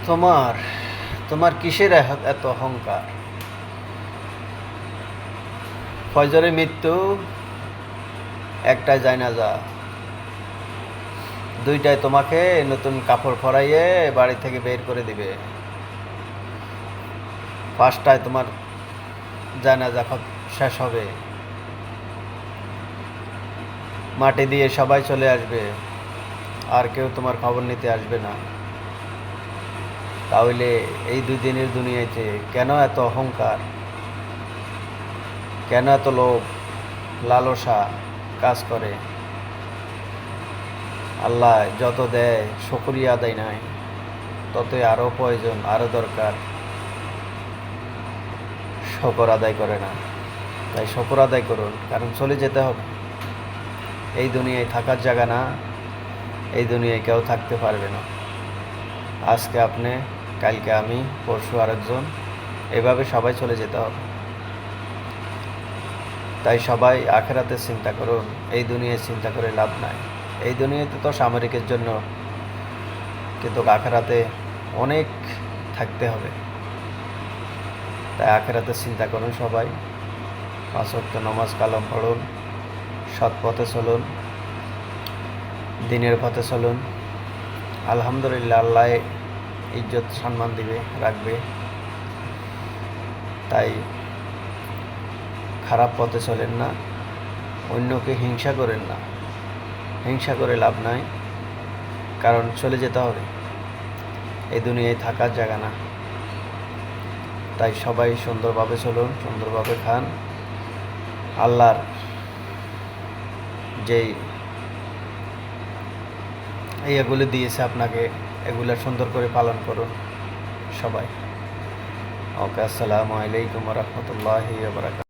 তোমার তোমার কিসের এত অহংকার? ফজরে মৃত্যু, একটাই জানাজা, দুইটায় তোমাকে নতুন কাপড় পরাইয়ে বাড়ি থেকে বের করে দিবে। পাঁচটায় তোমার জানাজা শেষ হবে, মাটি দিয়ে সবাই চলে আসবে, আর কেউ তোমার খবর নিতে আসবে না। তাহলে এই 2 দিনের দুনিয়াতে কেন এত অহংকার, কেন এত লোভ লালসা কাজ করে? আল্লাহ যত দেয় শুকরিয়া আদায় নাই, ততই আরও প্রয়োজন, আরও দরকার। শকর আদায় করে না, তাই শকর আদায় করুন, কারণ চলে যেতে হবে। এই দুনিয়ায় থাকার জায়গা না, এই দুনিয়ায় কেউ থাকতে পারবে না। আজকে আপনি, কালকে আমি, পরশু আরেকজন, এভাবে সবাই চলে যেতে হবে। তাই সবাই আখেরাতে চিন্তা করুন, এই দুনিয়ায় চিন্তা করে লাভ নাই। এই দুনিয়াতে তো সামরিকের জন্য, কিন্তু আখেরাতে অনেক থাকতে হবে। তাই আখেরাতে চিন্তা করুন সবাই। 5 ওয়াক্ত নামাজ কালাম পড়ুন, সৎ পথে চলুন, দিনের পথে চলুন। আলহামদুলিল্লাহ, আল্লাহ ইজ্জত সম্মান দিবে, রাখবে। তাই খারাপ পথে চলেন না, অন্যকে হিংসা করেন না। হিংসা করে লাভ নাই, কারণ চলে যেতে হবে, এই দুনিয়ায় থাকার জায়গা না। তাই সবাই সুন্দরভাবে চলুন, সুন্দরভাবে খান। আল্লাহর যেই এগুলো দিয়েছে আপনাকে, এগুলো সুন্দর করে পালন করুন সবাই। ওকে, আসসালামু আলাইকুম ওয়া রাহমাতুল্লাহি ওয়া বারাকাতুহু।